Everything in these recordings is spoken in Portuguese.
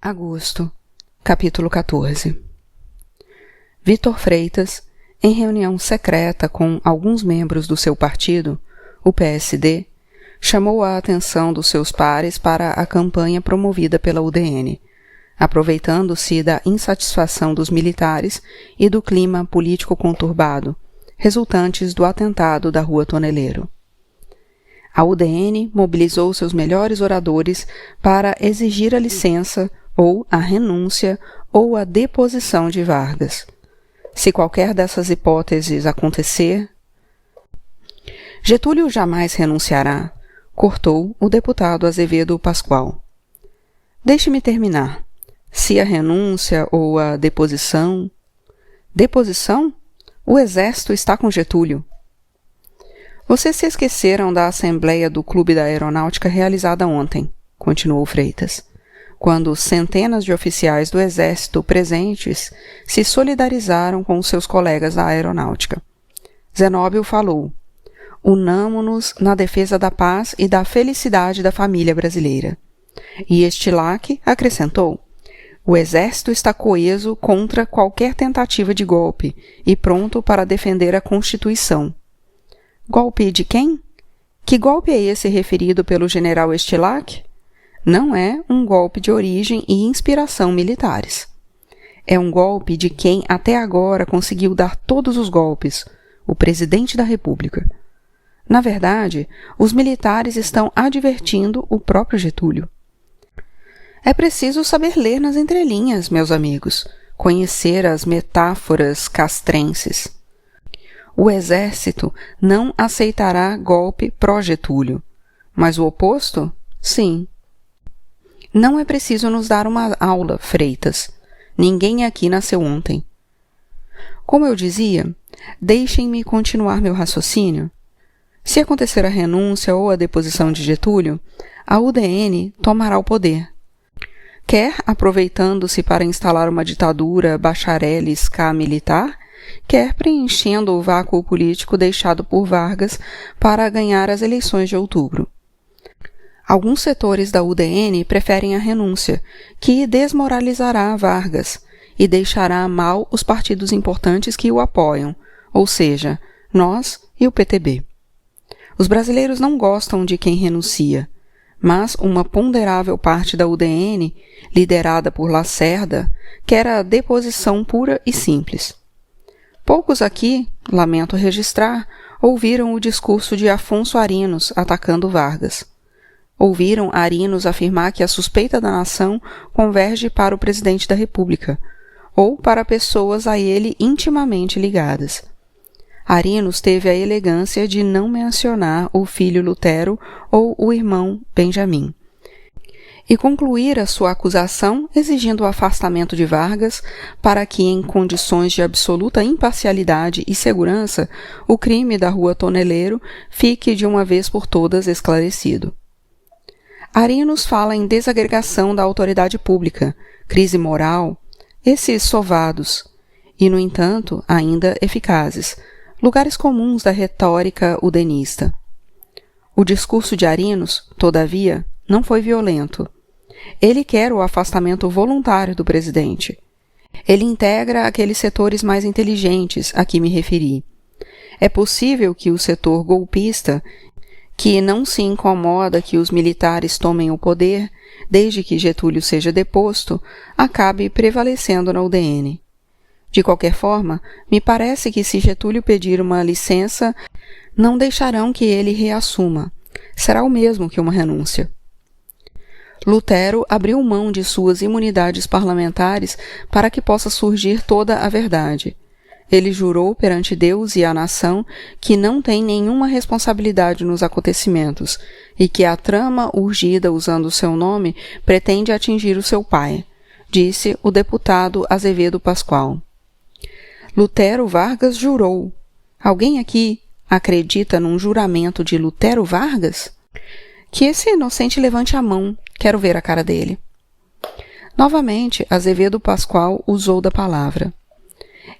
Agosto, capítulo 14. Vitor Freitas, em reunião secreta com alguns membros do seu partido, o PSD, chamou a atenção dos seus pares para a campanha promovida pela UDN, aproveitando-se da insatisfação dos militares e do clima político conturbado, resultantes do atentado da Rua Toneleiro. A UDN mobilizou seus melhores oradores para exigir a licença ou a renúncia ou a deposição de Vargas. Se qualquer dessas hipóteses acontecer, Getúlio jamais renunciará, cortou o deputado Azevedo Pascoal. Deixe-me terminar. Se a renúncia ou a deposição... Deposição? O Exército está com Getúlio. Vocês se esqueceram da Assembleia do Clube da Aeronáutica realizada ontem, continuou Freitas, quando centenas de oficiais do Exército presentes se solidarizaram com os seus colegas da Aeronáutica. Zenóbio falou: unamo-nos na defesa da paz e da felicidade da família brasileira. E Estilac acrescentou: o Exército está coeso contra qualquer tentativa de golpe e pronto para defender a Constituição. Golpe de quem? Que golpe é esse referido pelo general Estilac? Não é um golpe de origem e inspiração militares. É um golpe de quem até agora conseguiu dar todos os golpes, o presidente da República. Na verdade, os militares estão advertindo o próprio Getúlio. É preciso saber ler nas entrelinhas, meus amigos, conhecer as metáforas castrenses. O Exército não aceitará golpe pró-Getúlio, mas o oposto, sim. Não é preciso nos dar uma aula, Freitas. Ninguém aqui nasceu ontem. Como eu dizia, deixem-me continuar meu raciocínio. Se acontecer a renúncia ou a deposição de Getúlio, a UDN tomará o poder. Quer aproveitando-se para instalar uma ditadura bacharelisca militar, quer preenchendo o vácuo político deixado por Vargas para ganhar as eleições de outubro. Alguns setores da UDN preferem a renúncia, que desmoralizará Vargas e deixará mal os partidos importantes que o apoiam, ou seja, nós e o PTB. Os brasileiros não gostam de quem renuncia, mas uma ponderável parte da UDN, liderada por Lacerda, quer a deposição pura e simples. Poucos aqui, lamento registrar, ouviram o discurso de Afonso Arinos atacando Vargas. Ouviram Arinos afirmar que a suspeita da nação converge para o presidente da República, ou para pessoas a ele intimamente ligadas. Arinos teve a elegância de não mencionar o filho Lutero ou o irmão Benjamim, e concluir a sua acusação exigindo o afastamento de Vargas para que, em condições de absoluta imparcialidade e segurança, o crime da Rua Toneleiro fique de uma vez por todas esclarecido. Arinos fala em desagregação da autoridade pública, crise moral, esses sovados, e, no entanto, ainda eficazes, lugares comuns da retórica udenista. O discurso de Arinos, todavia, não foi violento. Ele quer o afastamento voluntário do presidente. Ele integra aqueles setores mais inteligentes a que me referi. É possível que o setor golpista, que não se incomoda que os militares tomem o poder, desde que Getúlio seja deposto, acabe prevalecendo na UDN. De qualquer forma, me parece que se Getúlio pedir uma licença, não deixarão que ele reassuma. Será o mesmo que uma renúncia. Lutero abriu mão de suas imunidades parlamentares para que possa surgir toda a verdade. Ele jurou perante Deus e a nação que não tem nenhuma responsabilidade nos acontecimentos e que a trama urgida usando seu nome pretende atingir o seu pai, disse o deputado Azevedo Pascoal. Lutero Vargas jurou. Alguém aqui acredita num juramento de Lutero Vargas? Que esse inocente levante a mão, quero ver a cara dele. Novamente, Azevedo Pascoal usou da palavra.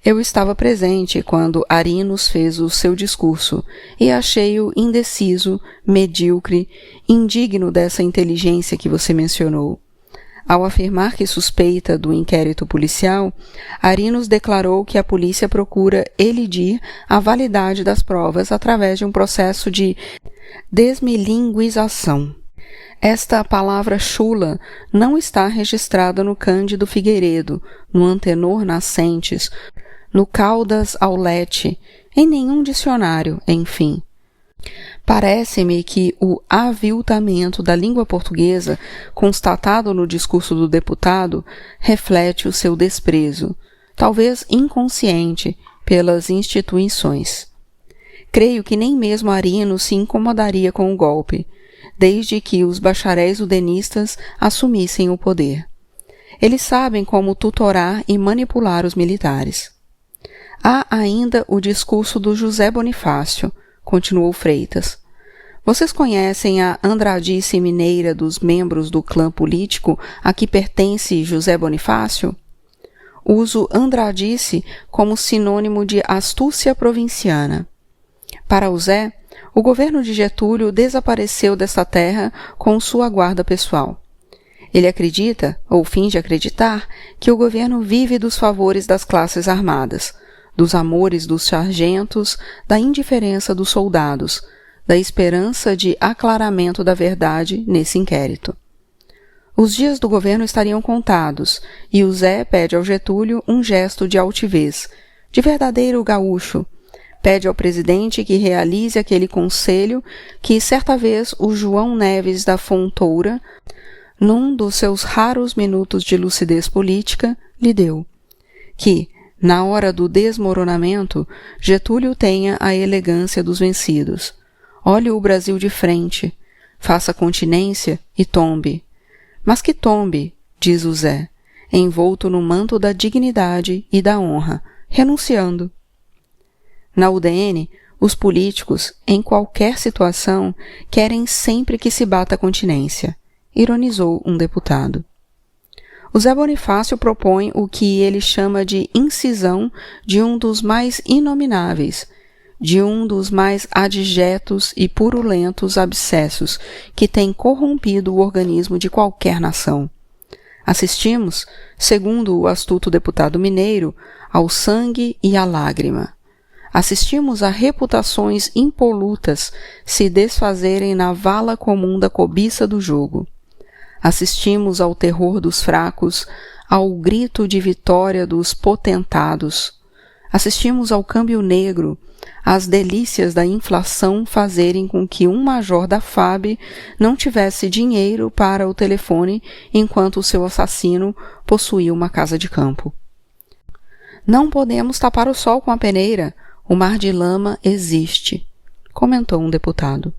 Eu estava presente quando Arinos fez o seu discurso e achei-o indeciso, medíocre, indigno dessa inteligência que você mencionou. Ao afirmar que suspeita do inquérito policial, Arinos declarou que a polícia procura elidir a validade das provas através de um processo de desmilinguização. Esta palavra chula não está registrada no Cândido Figueiredo, no Antenor Nascentes, no Caldas Aulete, em nenhum dicionário, enfim. Parece-me que o aviltamento da língua portuguesa, constatado no discurso do deputado, reflete o seu desprezo, talvez inconsciente, pelas instituições. Creio que nem mesmo Arinos se incomodaria com o golpe, desde que os bacharéis udenistas assumissem o poder. Eles sabem como tutorar e manipular os militares. Há ainda o discurso do José Bonifácio, continuou Freitas. Vocês conhecem a andradice mineira dos membros do clã político a que pertence José Bonifácio? Uso andradice como sinônimo de astúcia provinciana. Para o Zé, o governo de Getúlio desapareceu desta terra com sua guarda pessoal. Ele acredita, ou finge acreditar, que o governo vive dos favores das classes armadas, dos amores dos sargentos, da indiferença dos soldados, da esperança de aclaramento da verdade nesse inquérito. Os dias do governo estariam contados, e o Zé pede ao Getúlio um gesto de altivez, de verdadeiro gaúcho. Pede ao presidente que realize aquele conselho que certa vez o João Neves da Fontoura, num dos seus raros minutos de lucidez política, lhe deu. Que, na hora do desmoronamento, Getúlio tenha a elegância dos vencidos. Olhe o Brasil de frente, faça continência e tombe. Mas que tombe, diz o Zé, envolto no manto da dignidade e da honra, renunciando. Na UDN, os políticos, em qualquer situação, querem sempre que se bata continência, ironizou um deputado. O Zé Bonifácio propõe o que ele chama de incisão de um dos mais inomináveis, de um dos mais adigetos e purulentos abscessos que tem corrompido o organismo de qualquer nação. Assistimos, segundo o astuto deputado mineiro, ao sangue e à lágrima. Assistimos a reputações impolutas se desfazerem na vala comum da cobiça do jogo. Assistimos ao terror dos fracos, ao grito de vitória dos potentados. Assistimos ao câmbio negro, às delícias da inflação fazerem com que um major da FAB não tivesse dinheiro para o telefone enquanto o seu assassino possuía uma casa de campo. Não podemos tapar o sol com a peneira, o mar de lama existe, comentou um deputado.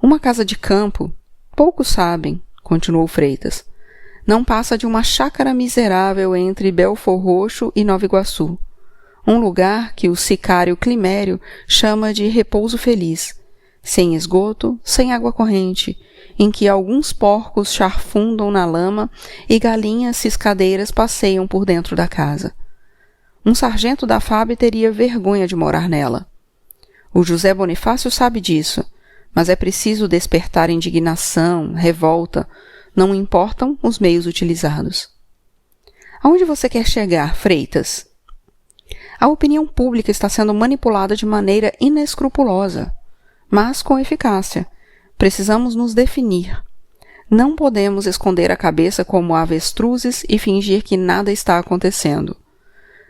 Uma casa de campo, poucos sabem, continuou Freitas, não passa de uma chácara miserável entre Belfor Roxo e Nova Iguaçu, um lugar que o sicário Climério chama de repouso feliz, sem esgoto, sem água corrente, em que alguns porcos charfundam na lama e galinhas ciscadeiras passeiam por dentro da casa. Um sargento da FAB teria vergonha de morar nela. O José Bonifácio sabe disso, mas é preciso despertar indignação, revolta, não importam os meios utilizados. Aonde você quer chegar, Freitas? A opinião pública está sendo manipulada de maneira inescrupulosa, mas com eficácia. Precisamos nos definir. Não podemos esconder a cabeça como avestruzes e fingir que nada está acontecendo.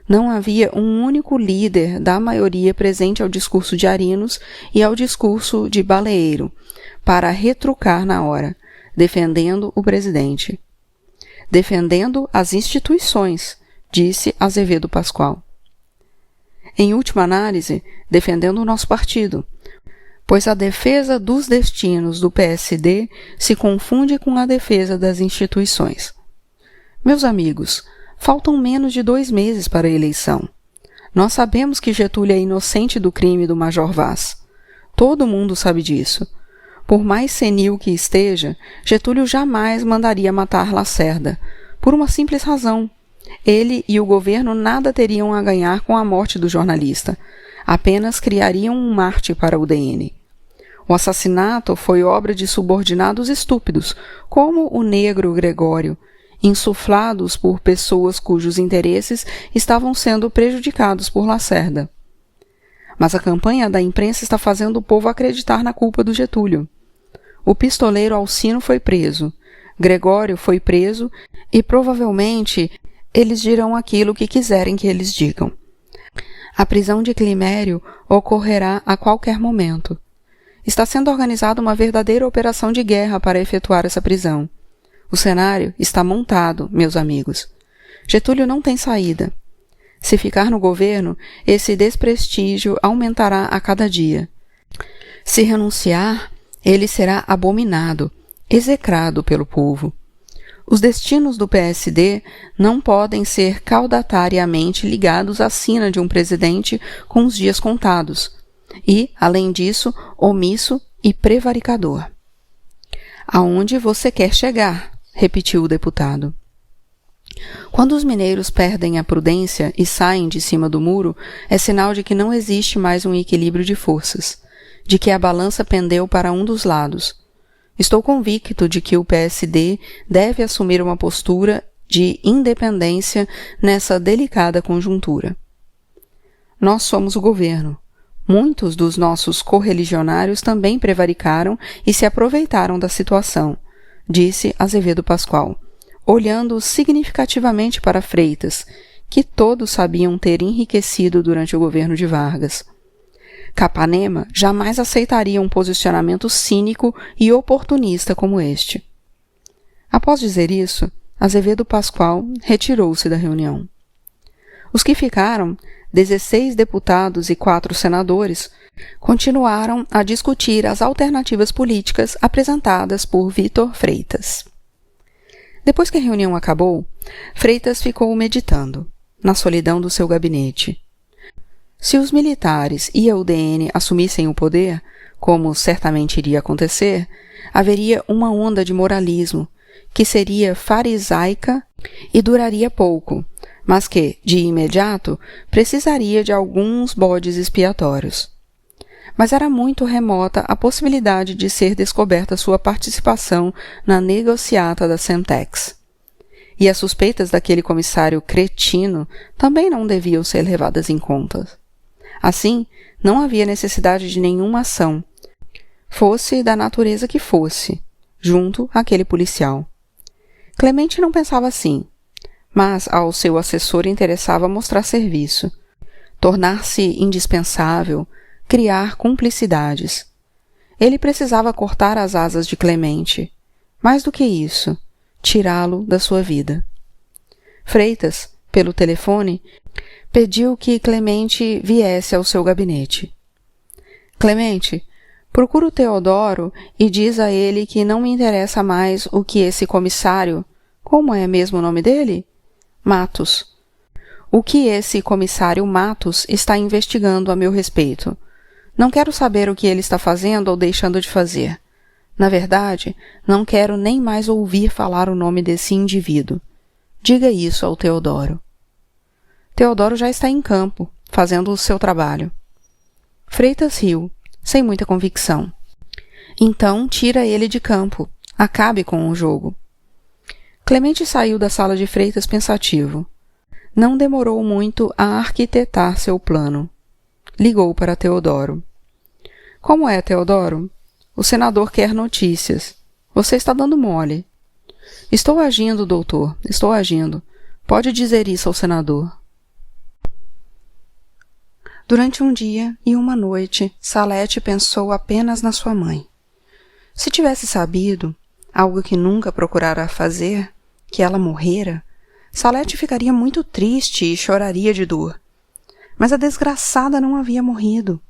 Não havia um único líder da maioria presente ao discurso de Arinos e ao discurso de Baleeiro, para retrucar na hora, defendendo o presidente. Defendendo as instituições, disse Azevedo Pascoal. Em última análise, defendendo o nosso partido, pois a defesa dos destinos do PSD se confunde com a defesa das instituições. Meus amigos, faltam menos de 2 meses para a eleição. Nós sabemos que Getúlio é inocente do crime do Major Vaz. Todo mundo sabe disso. Por mais senil que esteja, Getúlio jamais mandaria matar Lacerda, por uma simples razão. Ele e o governo nada teriam a ganhar com a morte do jornalista. Apenas criariam um Marte para o DN. O assassinato foi obra de subordinados estúpidos, como o negro Gregório, insuflados por pessoas cujos interesses estavam sendo prejudicados por Lacerda. Mas a campanha da imprensa está fazendo o povo acreditar na culpa do Getúlio. O pistoleiro Alcino foi preso, Gregório foi preso e provavelmente eles dirão aquilo que quiserem que eles digam. A prisão de Climério ocorrerá a qualquer momento. Está sendo organizada uma verdadeira operação de guerra para efetuar essa prisão. O cenário está montado, meus amigos. Getúlio não tem saída. Se ficar no governo, esse desprestígio aumentará a cada dia. Se renunciar, ele será abominado, execrado pelo povo. Os destinos do PSD não podem ser caudatariamente ligados à sina de um presidente com os dias contados e, além disso, omisso e prevaricador. Aonde você quer chegar? Repetiu o deputado. Quando os mineiros perdem a prudência e saem de cima do muro, é sinal de que não existe mais um equilíbrio de forças, de que a balança pendeu para um dos lados. Estou convicto de que o PSD deve assumir uma postura de independência nessa delicada conjuntura. Nós somos o governo. Muitos dos nossos correligionários também prevaricaram e se aproveitaram da situação, disse Azevedo Pascoal, olhando significativamente para Freitas, que todos sabiam ter enriquecido durante o governo de Vargas. Capanema jamais aceitaria um posicionamento cínico e oportunista como este. Após dizer isso, Azevedo Pascoal retirou-se da reunião. Os que ficaram, 16 deputados e 4 senadores, continuaram a discutir as alternativas políticas apresentadas por Vítor Freitas. Depois que a reunião acabou, Freitas ficou meditando, na solidão do seu gabinete. Se os militares e a UDN assumissem o poder, como certamente iria acontecer, haveria uma onda de moralismo, que seria farisaica e duraria pouco, mas que, de imediato, precisaria de alguns bodes expiatórios. Mas era muito remota a possibilidade de ser descoberta sua participação na negociata da Semtex. E as suspeitas daquele comissário cretino também não deviam ser levadas em conta. Assim, não havia necessidade de nenhuma ação, fosse da natureza que fosse, junto àquele policial. Clemente não pensava assim, mas ao seu assessor interessava mostrar serviço, tornar-se indispensável, criar cumplicidades. Ele precisava cortar as asas de Clemente. Mais do que isso, tirá-lo da sua vida. Freitas, pelo telefone, pediu que Clemente viesse ao seu gabinete. Clemente, procura o Teodoro e diz a ele que não me interessa mais o que esse comissário, como é mesmo o nome dele? Matos. O que esse comissário Matos está investigando a meu respeito. Não quero saber o que ele está fazendo ou deixando de fazer. Na verdade, não quero nem mais ouvir falar o nome desse indivíduo. Diga isso ao Teodoro. Teodoro já está em campo, fazendo o seu trabalho. Freitas riu, sem muita convicção. Então, tira ele de campo. Acabe com o jogo. Clemente saiu da sala de Freitas pensativo. Não demorou muito a arquitetar seu plano. Ligou para Teodoro. Como é, Teodoro? O senador quer notícias. Você está dando mole. Estou agindo, doutor. Estou agindo. Pode dizer isso ao senador. Durante um dia e uma noite, Salete pensou apenas na sua mãe. Se tivesse sabido, algo que nunca procurara fazer, que ela morrera, Salete ficaria muito triste e choraria de dor. Mas a desgraçada não havia morrido.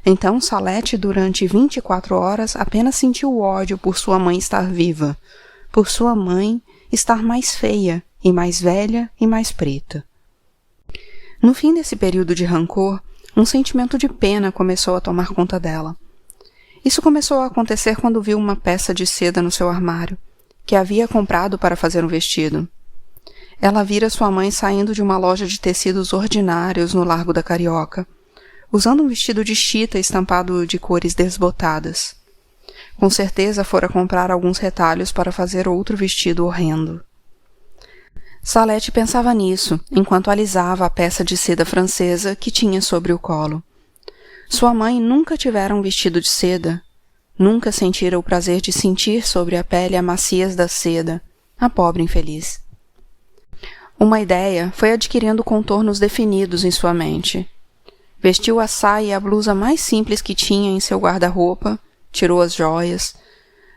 Então Salete, durante 24 horas, apenas sentiu ódio por sua mãe estar viva, por sua mãe estar mais feia, e mais velha e mais preta. No fim desse período de rancor, um sentimento de pena começou a tomar conta dela. Isso começou a acontecer quando viu uma peça de seda no seu armário, que havia comprado para fazer um vestido. Ela vira sua mãe saindo de uma loja de tecidos ordinários no Largo da Carioca, usando um vestido de chita estampado de cores desbotadas. Com certeza fora comprar alguns retalhos para fazer outro vestido horrendo. Salete pensava nisso, enquanto alisava a peça de seda francesa que tinha sobre o colo. Sua mãe nunca tivera um vestido de seda, nunca sentira o prazer de sentir sobre a pele a maciez da seda, a pobre infeliz. Uma ideia foi adquirindo contornos definidos em sua mente. Vestiu a saia e a blusa mais simples que tinha em seu guarda-roupa, tirou as joias.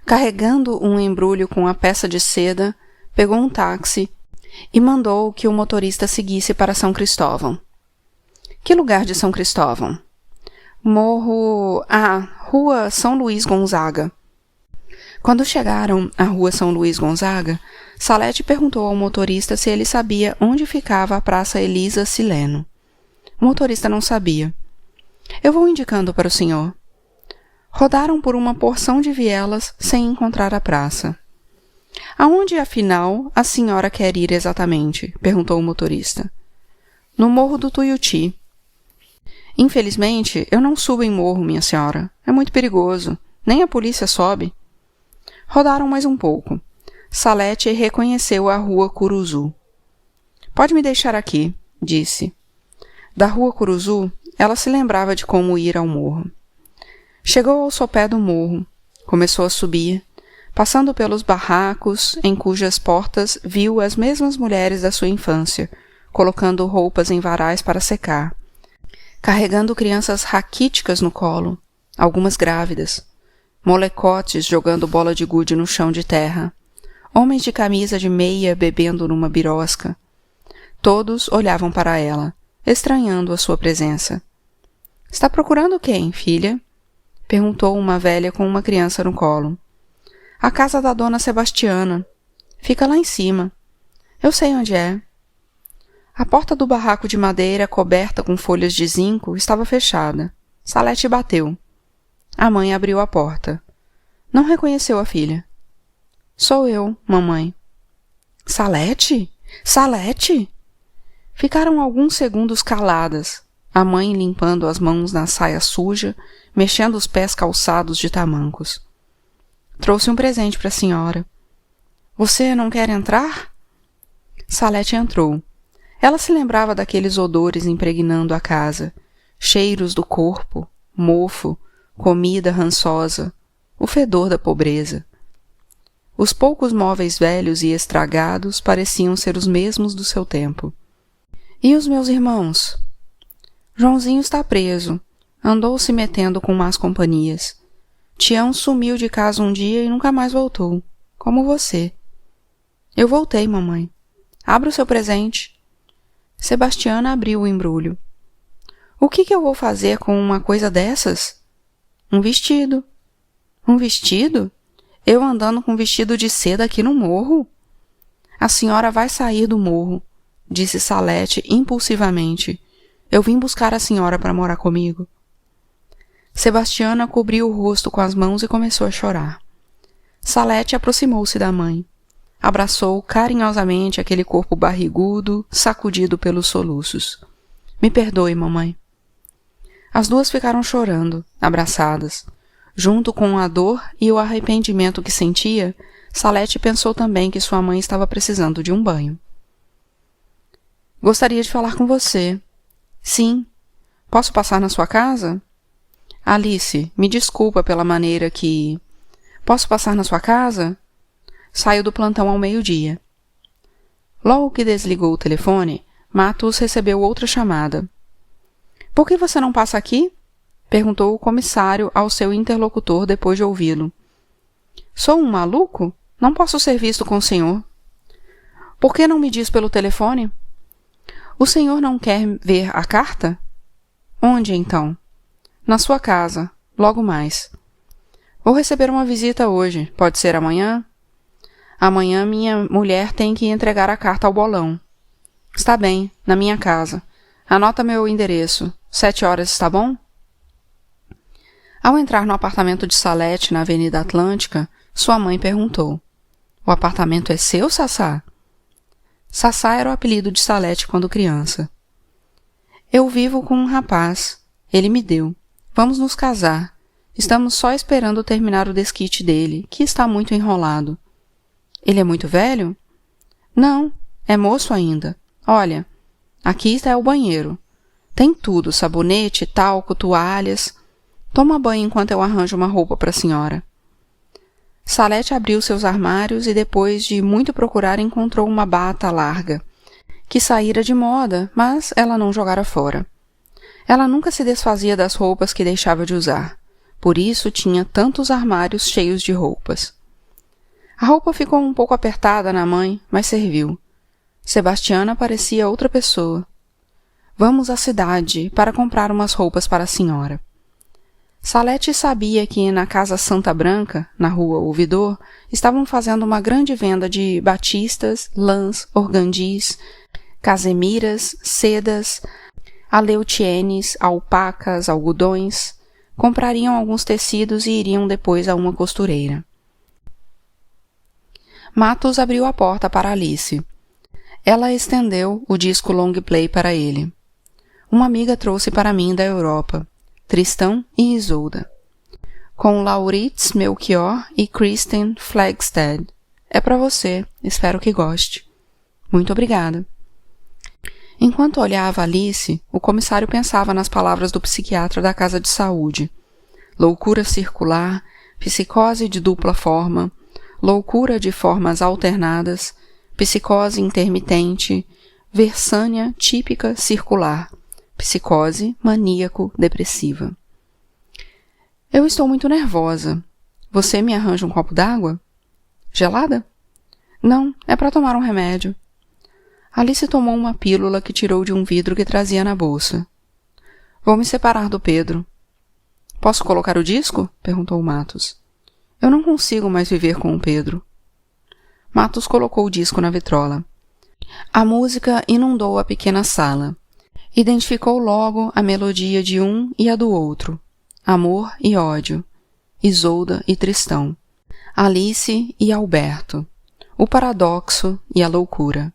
Carregando um embrulho com a peça de seda, pegou um táxi e mandou que o motorista seguisse para São Cristóvão. Que lugar de São Cristóvão? Rua São Luís Gonzaga. Quando chegaram à Rua São Luís Gonzaga, Salete perguntou ao motorista se ele sabia onde ficava a Praça Elisa Sileno. O motorista não sabia. Eu vou indicando para o senhor. Rodaram por uma porção de vielas sem encontrar a praça. Aonde, afinal, a senhora quer ir exatamente? Perguntou o motorista. No Morro do Tuiuti. Infelizmente, eu não subo em morro, minha senhora. É muito perigoso. Nem a polícia sobe. Rodaram mais um pouco. Salete reconheceu a Rua Curuzu. Pode me deixar aqui, disse. Da Rua Curuzu, ela se lembrava de como ir ao morro. Chegou ao sopé do morro. Começou a subir, passando pelos barracos, em cujas portas viu as mesmas mulheres da sua infância, colocando roupas em varais para secar, carregando crianças raquíticas no colo, algumas grávidas, molecotes jogando bola de gude no chão de terra, homens de camisa de meia bebendo numa birosca. Todos olhavam para ela, estranhando a sua presença. — Está procurando quem, filha? Perguntou uma velha com uma criança no colo. — A casa da dona Sebastiana. Fica lá em cima. Eu sei onde é. A porta do barraco de madeira coberta com folhas de zinco estava fechada. Salete bateu. A mãe abriu a porta. Não reconheceu a filha. — Sou eu, mamãe. — Salete? Salete? Ficaram alguns segundos caladas, a mãe limpando as mãos na saia suja, mexendo os pés calçados de tamancos. — Trouxe um presente para a senhora. — Você não quer entrar? Salete entrou. Ela se lembrava daqueles odores impregnando a casa, cheiros do corpo, mofo, comida rançosa, o fedor da pobreza. Os poucos móveis velhos e estragados pareciam ser os mesmos do seu tempo. E os meus irmãos? Joãozinho está preso. Andou se metendo com más companhias. Tião sumiu de casa um dia e nunca mais voltou. Como você. Eu voltei, mamãe. Abra o seu presente. Sebastiana abriu o embrulho. O que eu vou fazer com uma coisa dessas? Um vestido. Um vestido? Eu andando com vestido de seda aqui no morro? A senhora vai sair do morro, disse Salete impulsivamente. Eu vim buscar a senhora para morar comigo. Sebastiana cobriu o rosto com as mãos e começou a chorar. Salete aproximou-se da mãe. Abraçou carinhosamente aquele corpo barrigudo, sacudido pelos soluços. Me perdoe, mamãe. As duas ficaram chorando, abraçadas. Junto com a dor e o arrependimento que sentia, Salete pensou também que sua mãe estava precisando de um banho. Gostaria de falar com você. Sim. Posso passar na sua casa? Alice, me desculpa pela maneira que... Posso passar na sua casa? Saiu do plantão ao meio-dia. Logo que desligou o telefone, Matos recebeu outra chamada. Por que você não passa aqui? Perguntou o comissário ao seu interlocutor depois de ouvi-lo. Sou um maluco? Não posso ser visto com o senhor. Por que não me diz pelo telefone? O senhor não quer ver a carta? Onde, então? Na sua casa, logo mais. Vou receber uma visita hoje. Pode ser amanhã? Amanhã minha mulher tem que entregar a carta ao bolão. Está bem, na minha casa. Anota meu endereço. 7 horas, está bom? Ao entrar no apartamento de Salete, na Avenida Atlântica, sua mãe perguntou. O apartamento é seu, Sassá? Sassá era o apelido de Salete quando criança. Eu vivo com um rapaz. Ele me deu. Vamos nos casar. Estamos só esperando terminar o desquite dele, que está muito enrolado. Ele é muito velho? Não, é moço ainda. Olha, aqui está o banheiro. Tem tudo, sabonete, talco, toalhas. Toma banho enquanto eu arranjo uma roupa para a senhora. Salete abriu seus armários e depois de muito procurar encontrou uma bata larga, que saíra de moda, mas ela não jogara fora. Ela nunca se desfazia das roupas que deixava de usar, por isso tinha tantos armários cheios de roupas. A roupa ficou um pouco apertada na mãe, mas serviu. Sebastiana parecia outra pessoa. Vamos à cidade para comprar umas roupas para a senhora. Salete sabia que na Casa Santa Branca, na rua Ouvidor, estavam fazendo uma grande venda de batistas, lãs, organdis, casemiras, sedas, aleutienes, alpacas, algodões. Comprariam alguns tecidos e iriam depois a uma costureira. Matos abriu a porta para Alice. Ela estendeu o disco long play para ele. Uma amiga trouxe para mim da Europa. Tristão e Isolda, com Lauritz Melchior e Kristen Flagstad. É para você, espero que goste. Muito obrigada. Enquanto olhava Alice, o comissário pensava nas palavras do psiquiatra da casa de saúde. Loucura circular, psicose de dupla forma, loucura de formas alternadas, psicose intermitente, versânia típica circular, psicose maníaco-depressiva. Eu estou muito nervosa. Você me arranja um copo d'água? Gelada? Não, é para tomar um remédio. Alice tomou uma pílula que tirou de um vidro que trazia na bolsa. Vou me separar do Pedro. Posso colocar o disco? Perguntou Matos. Eu não consigo mais viver com o Pedro. Matos colocou o disco na vitrola. A música inundou a pequena sala. Identificou logo a melodia de um e a do outro. Amor e ódio. Isolda e Tristão. Alice e Alberto. O paradoxo e a loucura.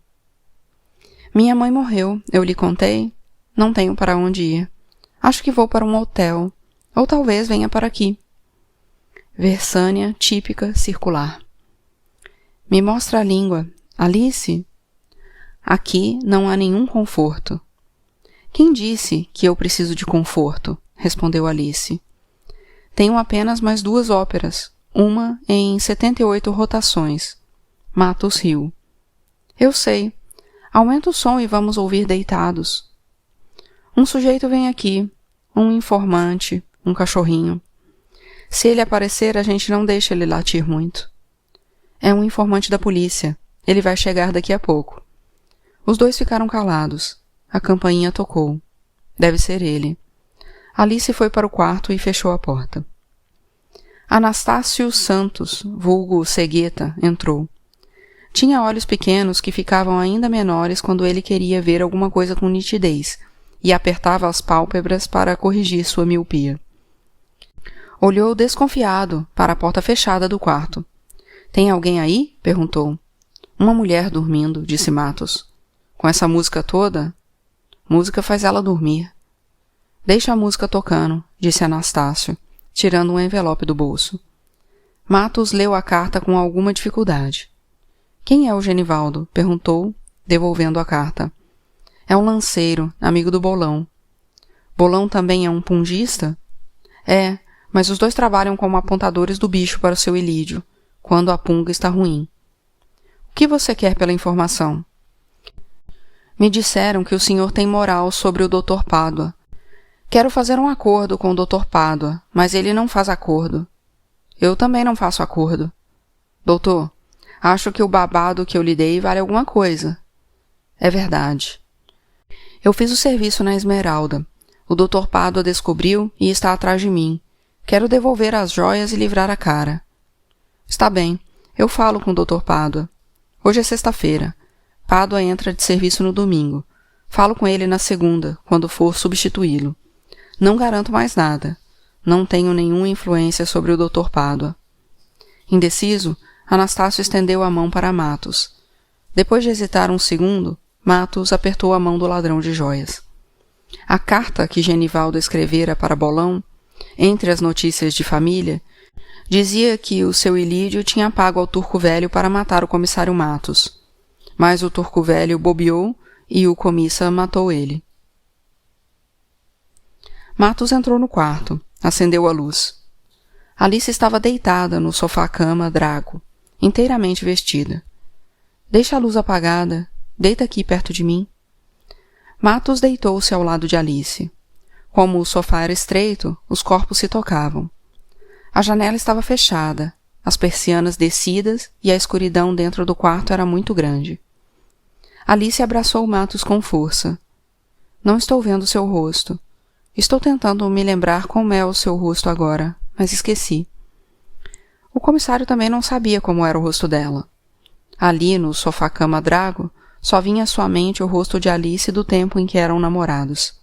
Minha mãe morreu, eu lhe contei? Não tenho para onde ir. Acho que vou para um hotel. Ou talvez venha para aqui. Versânia típica circular. Me mostra a língua. Alice? Aqui não há nenhum conforto. Quem disse que eu preciso de conforto? Respondeu Alice. Tenho apenas mais 2 óperas, uma em 78 rotações. Matos riu. Eu sei. Aumenta o som e vamos ouvir deitados. Um sujeito vem aqui, um informante, um cachorrinho. Se ele aparecer, a gente não deixa ele latir muito. É um informante da polícia. Ele vai chegar daqui a pouco. Os 2 ficaram calados. A campainha tocou. Deve ser ele. Alice foi para o quarto e fechou a porta. Anastácio Santos, vulgo Cegueta, entrou. Tinha olhos pequenos que ficavam ainda menores quando ele queria ver alguma coisa com nitidez e apertava as pálpebras para corrigir sua miopia. Olhou desconfiado para a porta fechada do quarto. Tem alguém aí? Perguntou. Uma mulher dormindo, disse Matos. Com essa música toda? Música faz ela dormir. Deixa a música tocando, disse Anastácio, tirando um envelope do bolso. Matos leu a carta com alguma dificuldade. Quem é o Genivaldo? Perguntou, devolvendo a carta. É um lanceiro, amigo do Bolão. Bolão também é um pungista? É, mas os 2 trabalham como apontadores do bicho para o seu ilídio, quando a punga está ruim. O que você quer pela informação? Me disseram que o senhor tem moral sobre o Dr. Pádua. Quero fazer um acordo com o Dr. Pádua, mas ele não faz acordo. Eu também não faço acordo. Doutor, acho que o babado que eu lhe dei vale alguma coisa. É verdade. Eu fiz o serviço na Esmeralda. O Dr. Pádua descobriu e está atrás de mim. Quero devolver as joias e livrar a cara. Está bem, eu falo com o Dr. Pádua. Hoje é sexta-feira. Pádua entra de serviço no domingo. Falo com ele na segunda, quando for substituí-lo. Não garanto mais nada. Não tenho nenhuma influência sobre o Dr. Pádua. Indeciso, Anastácio estendeu a mão para Matos. Depois de hesitar um segundo, Matos apertou a mão do ladrão de joias. A carta que Genivaldo escrevera para Bolão, entre as notícias de família, dizia que o seu Ilídio tinha pago ao Turco Velho para matar o comissário Matos, mas o Turco Velho bobeou e o comissa matou ele. Matos entrou no quarto, acendeu a luz. Alice estava deitada no sofá-cama Drago, inteiramente vestida. Deixa a luz apagada, deita aqui perto de mim. Matos deitou-se ao lado de Alice. Como o sofá era estreito, os corpos se tocavam. A janela estava fechada, as persianas descidas e a escuridão dentro do quarto era muito grande. Alice abraçou Matos com força. Não estou vendo seu rosto. Estou tentando me lembrar como é o seu rosto agora, mas esqueci. O comissário também não sabia como era o rosto dela. Ali, no sofá-cama Drago, só vinha à sua mente o rosto de Alice do tempo em que eram namorados.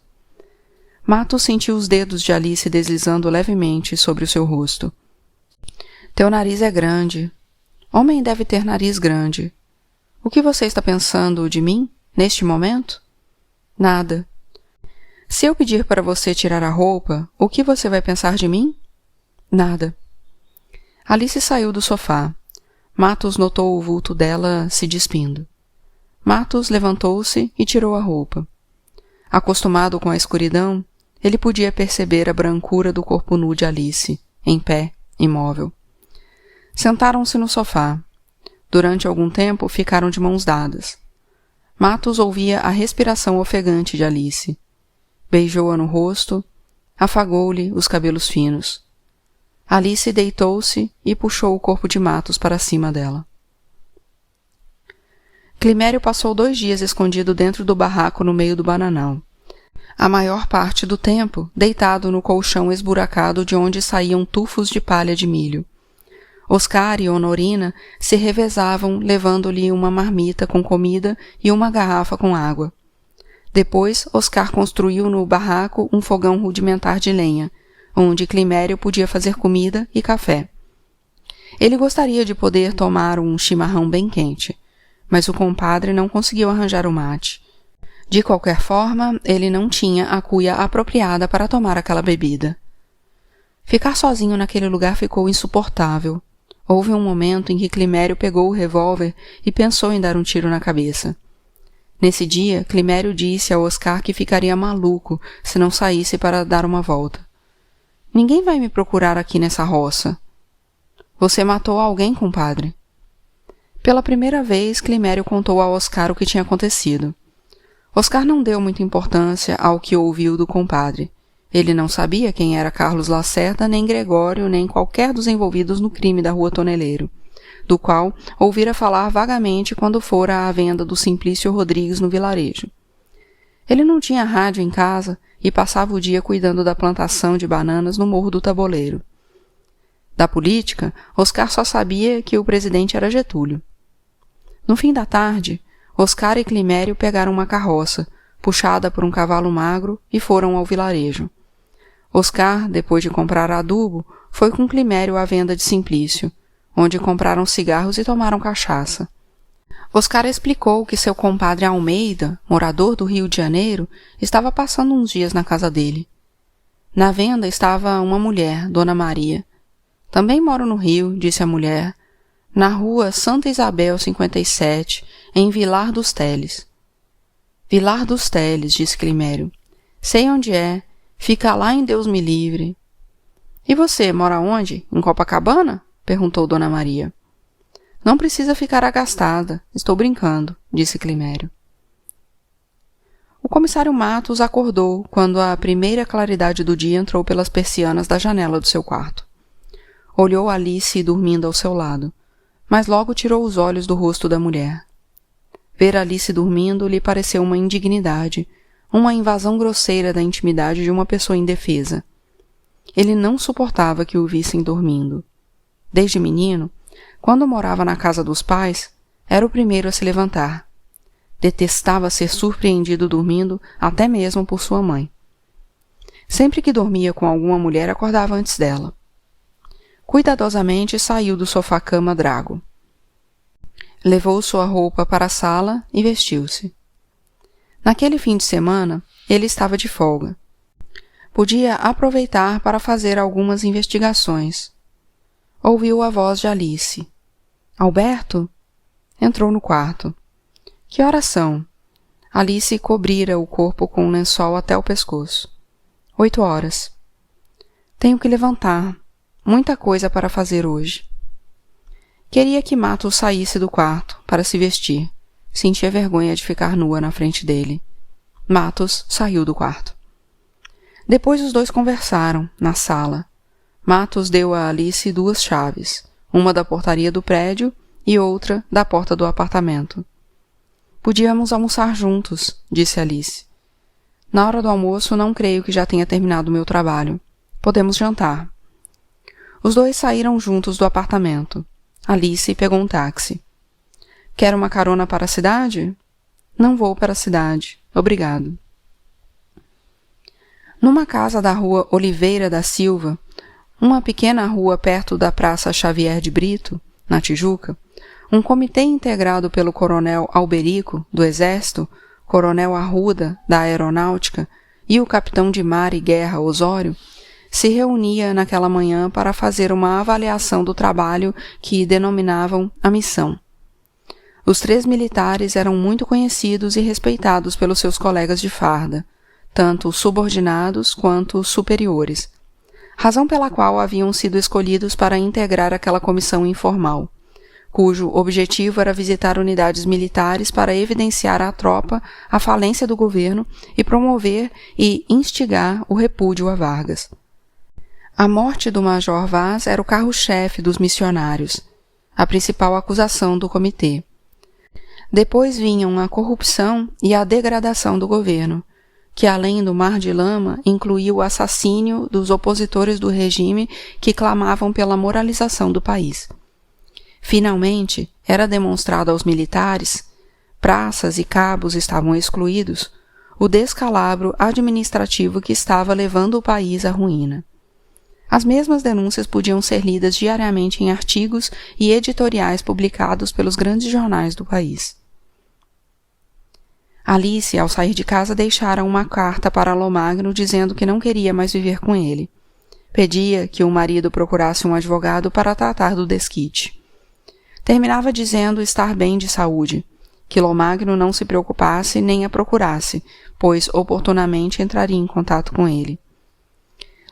Matos sentiu os dedos de Alice deslizando levemente sobre o seu rosto. Teu nariz é grande. Homem deve ter nariz grande. O que você está pensando de mim, neste momento? Nada. Se eu pedir para você tirar a roupa, o que você vai pensar de mim? Nada. Alice saiu do sofá. Matos notou o vulto dela se despindo. Matos levantou-se e tirou a roupa. Acostumado com a escuridão, ele podia perceber a brancura do corpo nu de Alice, em pé, imóvel. Sentaram-se no sofá. Durante algum tempo ficaram de mãos dadas. Matos ouvia a respiração ofegante de Alice. Beijou-a no rosto, afagou-lhe os cabelos finos. Alice deitou-se e puxou o corpo de Matos para cima dela. Climério passou 2 dias escondido dentro do barraco no meio do bananal. A maior parte do tempo, deitado no colchão esburacado de onde saíam tufos de palha de milho. Oscar e Honorina se revezavam levando-lhe uma marmita com comida e uma garrafa com água. Depois, Oscar construiu no barraco um fogão rudimentar de lenha, onde Climério podia fazer comida e café. Ele gostaria de poder tomar um chimarrão bem quente, mas o compadre não conseguiu arranjar o mate. De qualquer forma, ele não tinha a cuia apropriada para tomar aquela bebida. Ficar sozinho naquele lugar ficou insuportável. Houve um momento em que Climério pegou o revólver e pensou em dar um tiro na cabeça. Nesse dia, Climério disse a Oscar que ficaria maluco se não saísse para dar uma volta. Ninguém vai me procurar aqui nessa roça. Você matou alguém, compadre? Pela primeira vez, Climério contou a Oscar o que tinha acontecido. Oscar não deu muita importância ao que ouviu do compadre. Ele não sabia quem era Carlos Lacerda, nem Gregório, nem qualquer dos envolvidos no crime da Rua Toneleiro, do qual ouvira falar vagamente quando fora à venda do Simplício Rodrigues no vilarejo. Ele não tinha rádio em casa e passava o dia cuidando da plantação de bananas no Morro do Taboleiro. Da política, Oscar só sabia que o presidente era Getúlio. No fim da tarde, Oscar e Climério pegaram uma carroça, puxada por um cavalo magro, e foram ao vilarejo. Oscar, depois de comprar adubo, foi com Climério à venda de Simplício, onde compraram cigarros e tomaram cachaça. Oscar explicou que seu compadre Almeida, morador do Rio de Janeiro, estava passando uns dias na casa dele. Na venda estava uma mulher, Dona Maria. Também moro no Rio, disse a mulher, na rua Santa Isabel 57, em Vilar dos Teles. Vilar dos Teles, disse Climério. Sei onde é. Fica lá em Deus me livre. E você, mora onde? Em Copacabana? Perguntou Dona Maria. Não precisa ficar agastada. Estou brincando, disse Climério. O comissário Matos acordou quando a primeira claridade do dia entrou pelas persianas da janela do seu quarto. Olhou Alice dormindo ao seu lado, mas logo tirou os olhos do rosto da mulher. Ver Alice dormindo lhe pareceu uma indignidade, uma invasão grosseira da intimidade de uma pessoa indefesa. Ele não suportava que o vissem dormindo. Desde menino, quando morava na casa dos pais, era o primeiro a se levantar. Detestava ser surpreendido dormindo, até mesmo por sua mãe. Sempre que dormia com alguma mulher, acordava antes dela. Cuidadosamente saiu do sofá-cama Drago. Levou sua roupa para a sala e vestiu-se. Naquele fim de semana, ele estava de folga. Podia aproveitar para fazer algumas investigações. Ouviu a voz de Alice. Alberto? Entrou no quarto. Que horas são? Alice cobrira o corpo com um lençol até o pescoço. 8 horas. Tenho que levantar. Muita coisa para fazer hoje. Queria que Matos saísse do quarto para se vestir. Sentia vergonha de ficar nua na frente dele. Matos saiu do quarto. Depois os dois conversaram, na sala. Matos deu a Alice 2 chaves, uma da portaria do prédio e outra da porta do apartamento. Podíamos almoçar juntos, disse Alice. Na hora do almoço não creio que já tenha terminado o meu trabalho. Podemos jantar. Os dois saíram juntos do apartamento. Alice pegou um táxi. Quer uma carona para a cidade? Não vou para a cidade. Obrigado. Numa casa da rua Oliveira da Silva, uma pequena rua perto da Praça Xavier de Brito, na Tijuca, um comitê integrado pelo coronel Alberico, do Exército, coronel Arruda, da Aeronáutica, e o capitão de mar e guerra Osório, se reunia naquela manhã para fazer uma avaliação do trabalho que denominavam a missão. Os 3 militares eram muito conhecidos e respeitados pelos seus colegas de farda, tanto subordinados quanto superiores, razão pela qual haviam sido escolhidos para integrar aquela comissão informal, cujo objetivo era visitar unidades militares para evidenciar à tropa a falência do governo e promover e instigar o repúdio a Vargas. A morte do Major Vaz era o carro-chefe dos missionários, a principal acusação do comitê. Depois vinham a corrupção e a degradação do governo, que além do mar de lama incluía o assassínio dos opositores do regime que clamavam pela moralização do país. Finalmente, era demonstrado aos militares, praças e cabos estavam excluídos, o descalabro administrativo que estava levando o país à ruína. As mesmas denúncias podiam ser lidas diariamente em artigos e editoriais publicados pelos grandes jornais do país. Alice, ao sair de casa, deixara uma carta para Lomagno dizendo que não queria mais viver com ele. Pedia que o marido procurasse um advogado para tratar do desquite. Terminava dizendo estar bem de saúde, que Lomagno não se preocupasse nem a procurasse, pois oportunamente entraria em contato com ele.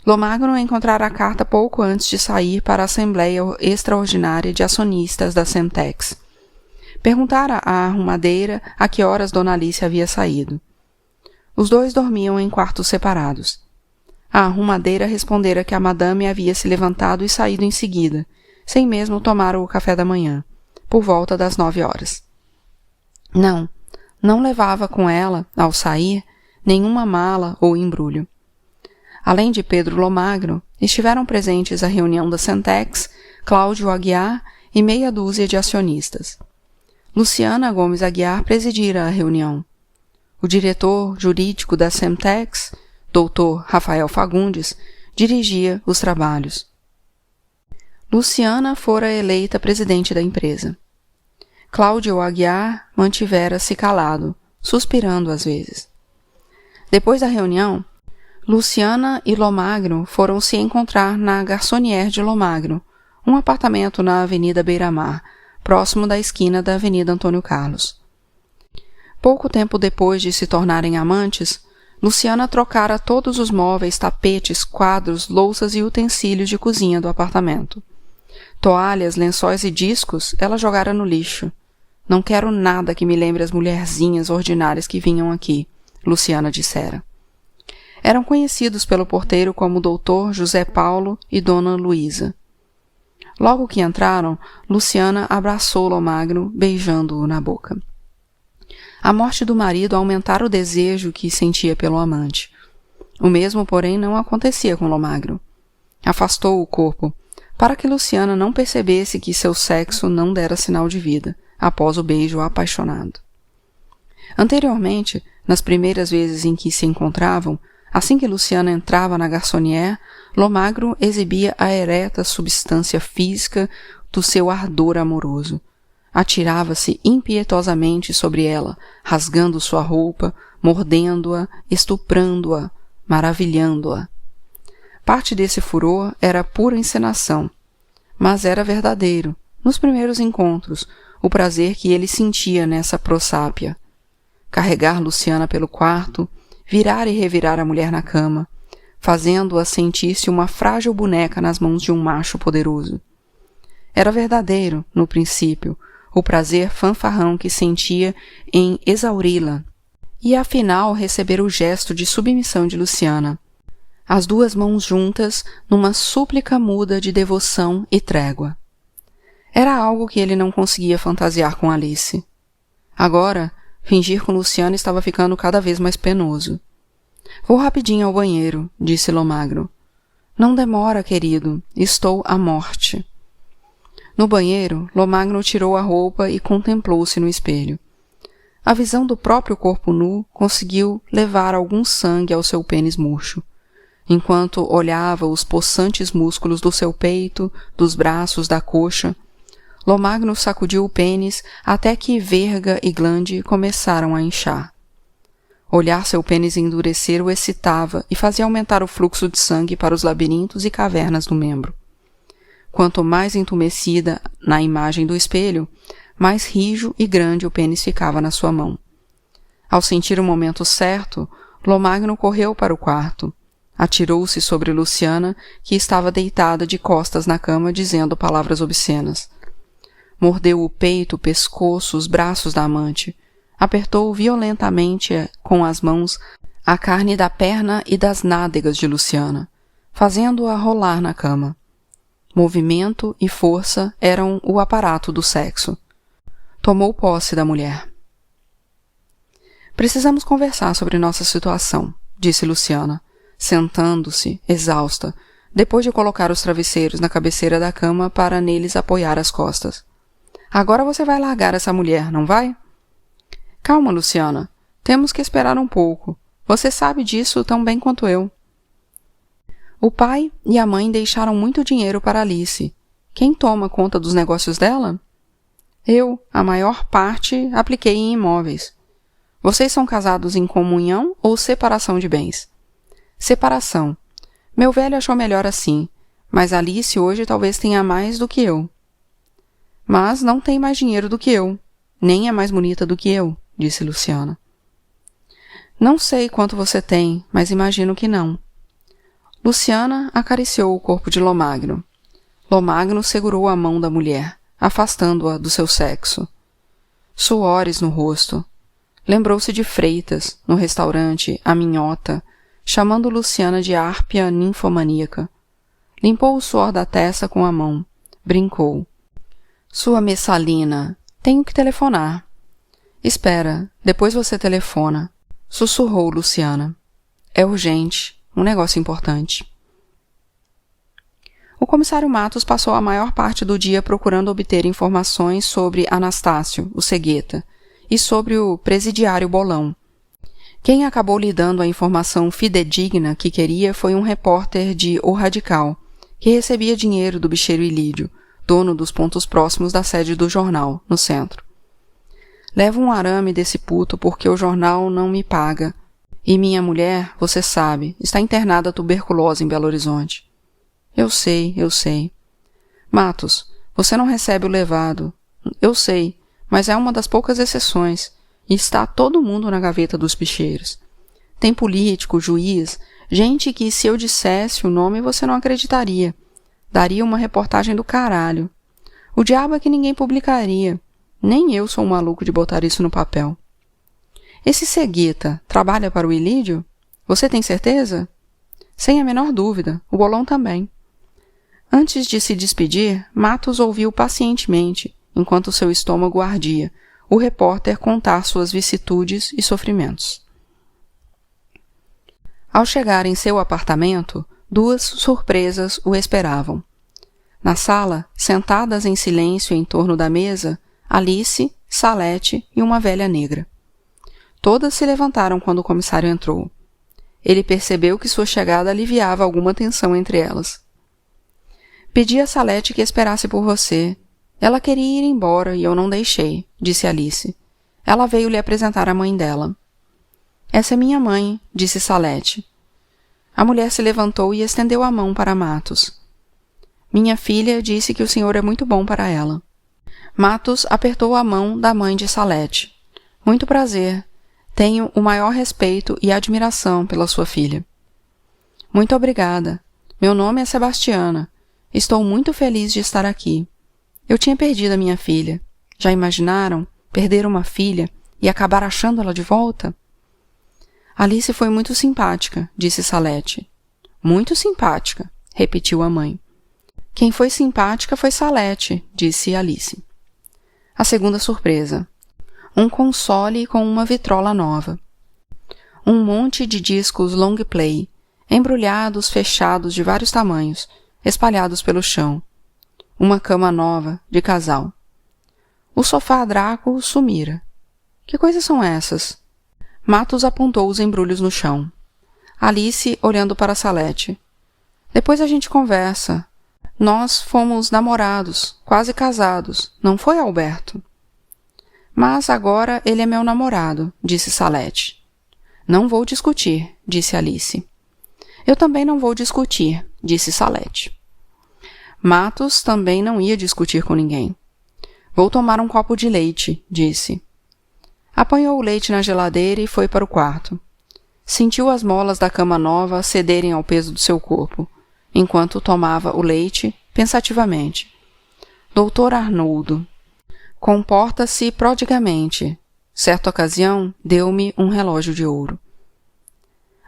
Lomagno encontrara a carta pouco antes de sair para a Assembleia Extraordinária de Acionistas da Semtex. Perguntara à arrumadeira a que horas Dona Alice havia saído. Os dois dormiam em quartos separados. A arrumadeira respondera que a madame havia se levantado e saído em seguida, sem mesmo tomar o café da manhã, por volta das 9 horas. Não levava com ela, ao sair, nenhuma mala ou embrulho. Além de Pedro Lomagno, estiveram presentes à reunião da Semtex, Cláudio Aguiar e meia dúzia de acionistas. Luciana Gomes Aguiar presidira a reunião. O diretor jurídico da Semtex, Dr. Rafael Fagundes, dirigia os trabalhos. Luciana fora eleita presidente da empresa. Cláudio Aguiar mantivera-se calado, suspirando às vezes. Depois da reunião, Luciana e Lomagno foram se encontrar na Garçonnière de Lomagno, um apartamento na Avenida Beira-Mar, próximo da esquina da Avenida Antônio Carlos. Pouco tempo depois de se tornarem amantes, Luciana trocara todos os móveis, tapetes, quadros, louças e utensílios de cozinha do apartamento. Toalhas, lençóis e discos ela jogara no lixo. Não quero nada que me lembre as mulherzinhas ordinárias que vinham aqui, Luciana dissera. Eram conhecidos pelo porteiro como Dr. José Paulo e Dona Luísa. Logo que entraram, Luciana abraçou Lomagno, beijando-o na boca. A morte do marido aumentara o desejo que sentia pelo amante. O mesmo, porém, não acontecia com Lomagno. Afastou o corpo, para que Luciana não percebesse que seu sexo não dera sinal de vida, após o beijo apaixonado. Anteriormente, nas primeiras vezes em que se encontravam, assim que Luciana entrava na Garçonnière, Lomagno exibia a ereta substância física do seu ardor amoroso. atirava-se impietosamente sobre ela, rasgando sua roupa, mordendo-a, estuprando-a, maravilhando-a. Parte desse furor era pura encenação, mas era verdadeiro, nos primeiros encontros, o prazer que ele sentia nessa prossápia. Carregar Luciana pelo quarto, virar e revirar a mulher na cama, fazendo-a sentir-se uma frágil boneca nas mãos de um macho poderoso. Era verdadeiro, no princípio, o prazer fanfarrão que sentia em exauri-la, e afinal receber o gesto de submissão de Luciana, as duas mãos juntas numa súplica muda de devoção e trégua. Era algo que ele não conseguia fantasiar com Alice. Agora, fingir com Luciana estava ficando cada vez mais penoso. Vou rapidinho ao banheiro, disse Lomagro. Não demora, querido, estou à morte. No banheiro, Lomagro tirou a roupa e contemplou-se no espelho. A visão do próprio corpo nu conseguiu levar algum sangue ao seu pênis murcho, enquanto olhava os possantes músculos do seu peito, dos braços, da coxa. Lomagro sacudiu o pênis até que verga e glande começaram a inchar. Olhar seu pênis endurecer o excitava e fazia aumentar o fluxo de sangue para os labirintos e cavernas do membro. Quanto mais entumecida na imagem do espelho, mais rijo e grande o pênis ficava na sua mão. Ao sentir o momento certo, Lomagro correu para o quarto. Atirou-se sobre Luciana, que estava deitada de costas na cama, dizendo palavras obscenas. Mordeu o peito, o pescoço, os braços da amante. Apertou violentamente com as mãos a carne da perna e das nádegas de Luciana, fazendo-a rolar na cama. Movimento e força eram o aparato do sexo. Tomou posse da mulher. Precisamos conversar sobre nossa situação, disse Luciana, sentando-se, exausta, depois de colocar os travesseiros na cabeceira da cama para neles apoiar as costas. Agora você vai largar essa mulher, não vai? Calma, Luciana. Temos que esperar um pouco. Você sabe disso tão bem quanto eu. O pai e a mãe deixaram muito dinheiro para Alice. Quem toma conta dos negócios dela? Eu, a maior parte, apliquei em imóveis. Vocês são casados em comunhão ou separação de bens? Separação. Meu velho achou melhor assim, mas Alice hoje talvez tenha mais do que eu. Mas não tem mais dinheiro do que eu, nem é mais bonita do que eu, disse Luciana. Não sei quanto você tem, mas imagino que não. Luciana acariciou o corpo de Lomagro. Lomagro segurou a mão da mulher, afastando-a do seu sexo. Suores no rosto. Lembrou-se de Freitas, no restaurante, a minhota, chamando Luciana de árpia ninfomaníaca. Limpou o suor da testa com a mão. Brincou. Sua Messalina, tenho que telefonar. Espera, depois você telefona. Sussurrou Luciana. É urgente, um negócio importante. O comissário Matos passou a maior parte do dia procurando obter informações sobre Anastácio, o cegueta, e sobre o presidiário Bolão. Quem acabou lhe dando a informação fidedigna que queria foi um repórter de O Radical, que recebia dinheiro do bicheiro Ilídio, dono dos pontos próximos da sede do jornal, no centro. Levo um arame desse puto porque o jornal não me paga. E minha mulher, você sabe, está internada tuberculose em Belo Horizonte. Eu sei. Matos, você não recebe o levado. Eu sei, mas é uma das poucas exceções. E está todo mundo na gaveta dos bicheiros. Tem político, juiz, gente que se eu dissesse o nome você não acreditaria. Daria uma reportagem do caralho. O diabo é que ninguém publicaria. Nem eu sou um maluco de botar isso no papel. Esse cegueta trabalha para o Ilídio? Você tem certeza? Sem a menor dúvida, o Bolão também. Antes de se despedir, Matos ouviu pacientemente, enquanto seu estômago ardia, o repórter contar suas vicissitudes e sofrimentos. Ao chegar em seu apartamento, duas surpresas o esperavam. Na sala, sentadas em silêncio em torno da mesa, Alice, Salete e uma velha negra. Todas se levantaram quando o comissário entrou. Ele percebeu que sua chegada aliviava alguma tensão entre elas. Pedi a Salete que esperasse por você. Ela queria ir embora e eu não deixei, disse Alice. Ela veio lhe apresentar a mãe dela. Essa é minha mãe, disse Salete. A mulher se levantou e estendeu a mão para Matos. Minha filha disse que o senhor é muito bom para ela. Matos apertou a mão da mãe de Salete. Muito prazer. Tenho o maior respeito e admiração pela sua filha. Muito obrigada. Meu nome é Sebastiana. Estou muito feliz de estar aqui. Eu tinha perdido a minha filha. Já imaginaram perder uma filha e acabar achando-la de volta? Alice foi muito simpática, disse Salete. Muito simpática, repetiu a mãe. Quem foi simpática foi Salete, disse Alice. A segunda surpresa. Um console com uma vitrola nova. Um monte de discos long play, embrulhados, fechados de vários tamanhos, espalhados pelo chão. Uma cama nova, de casal. O sofá Draco sumira. Que coisas são essas? Matos apontou os embrulhos no chão. Alice olhando para Salete. Depois a gente conversa. Nós fomos namorados, quase casados, não foi, Alberto? Mas agora ele é meu namorado, disse Salete. Não vou discutir, disse Alice. Eu também não vou discutir, disse Salete. Matos também não ia discutir com ninguém. Vou tomar um copo de leite, disse. Apanhou o leite na geladeira e foi para o quarto. Sentiu as molas da cama nova cederem ao peso do seu corpo, enquanto tomava o leite, pensativamente. Doutor Arnoldo. Comporta-se prodigamente. Certa ocasião, deu-me um relógio de ouro.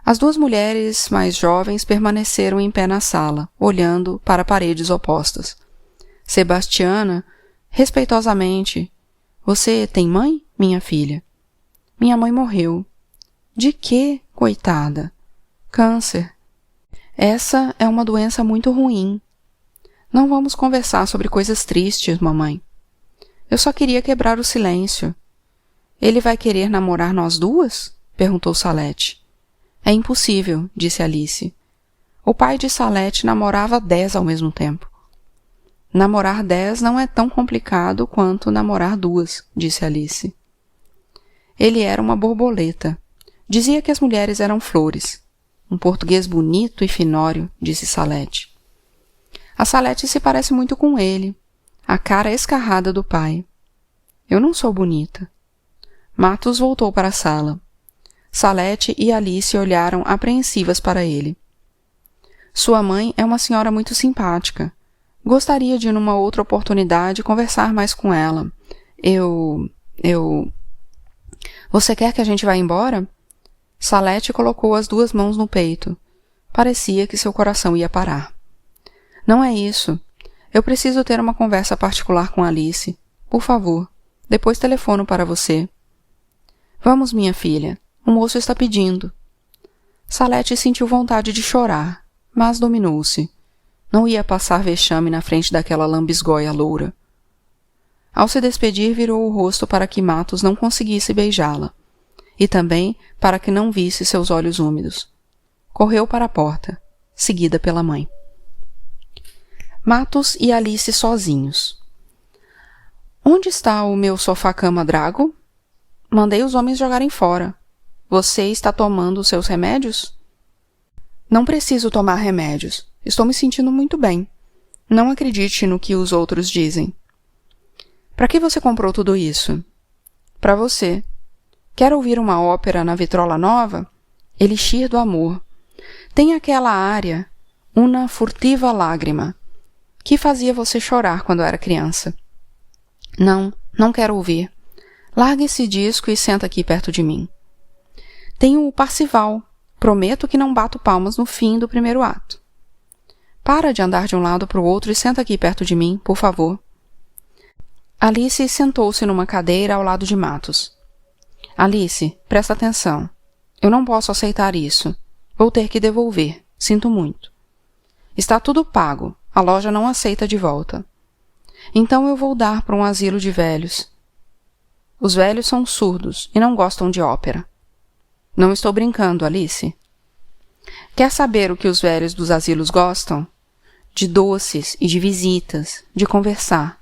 As duas mulheres mais jovens permaneceram em pé na sala, olhando para paredes opostas. Sebastiana, respeitosamente, Você tem mãe, minha filha? Minha mãe morreu. De quê, coitada? Câncer. Essa é uma doença muito ruim. Não vamos conversar sobre coisas tristes, mamãe. Eu só queria quebrar o silêncio. Ele vai querer namorar nós duas? Perguntou Salete. É impossível, disse Alice. O pai de Salete namorava 10 ao mesmo tempo. Namorar 10 não é tão complicado quanto namorar 2, disse Alice. Ele era uma borboleta. Dizia que as mulheres eram flores. Um português bonito e finório, disse Salete. A Salete se parece muito com ele. A cara escarrada do pai. Eu não sou bonita. Matos voltou para a sala. Salete e Alice olharam apreensivas para ele. Sua mãe é uma senhora muito simpática. Gostaria de, numa outra oportunidade, conversar mais com ela. Você quer que a gente vá embora? Salete colocou as 2 mãos no peito. Parecia que seu coração ia parar. Não é isso. Eu preciso ter uma conversa particular com Alice. Por favor, depois telefono para você. Vamos, minha filha. O moço está pedindo. Salete sentiu vontade de chorar, mas dominou-se. Não ia passar vexame na frente daquela lambisgóia loura. Ao se despedir, virou o rosto para que Matos não conseguisse beijá-la, e também para que não visse seus olhos úmidos. Correu para a porta, seguida pela mãe. Matos e Alice sozinhos. Onde está o meu sofá-cama Drago? Mandei os homens jogarem fora. Você está tomando os seus remédios? Não preciso tomar remédios. Estou me sentindo muito bem. Não acredite no que os outros dizem. Para que você comprou tudo isso? Para você. Quer ouvir uma ópera na vitrola nova? Elixir do Amor. Tem aquela área, Una furtiva lágrima, que fazia você chorar quando era criança. Não quero ouvir. Larga esse disco e senta aqui perto de mim. Tenho o Parcival. Prometo que não bato palmas no fim do primeiro ato. Para de andar de um lado para o outro e senta aqui perto de mim, por favor. Alice sentou-se numa cadeira ao lado de Matos. Alice, presta atenção. Eu não posso aceitar isso. Vou ter que devolver. Sinto muito. Está tudo pago. A loja não aceita de volta. Então eu vou dar para um asilo de velhos. Os velhos são surdos e não gostam de ópera. Não estou brincando, Alice. Quer saber o que os velhos dos asilos gostam? De doces e de visitas, de conversar.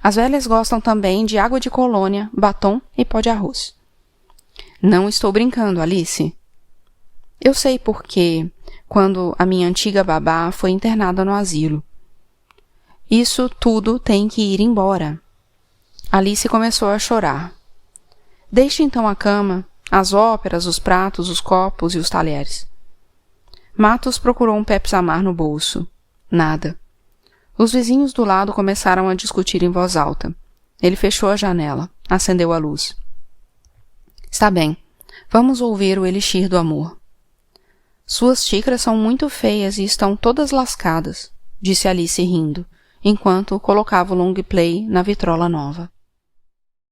As velhas gostam também de água de colônia, batom e pó de arroz. Não estou brincando, Alice. Eu sei porque, quando a minha antiga babá foi internada no asilo. Isso tudo tem que ir embora. Alice começou a chorar. Deixe então a cama, as óperas, os pratos, os copos e os talheres. Matos procurou um Pepsi-Amar no bolso. Nada. Os vizinhos do lado começaram a discutir em voz alta. Ele fechou a janela, acendeu a luz. Está bem, vamos ouvir o elixir do amor. Suas xícaras são muito feias e estão todas lascadas, disse Alice rindo, enquanto colocava o long play na vitrola nova.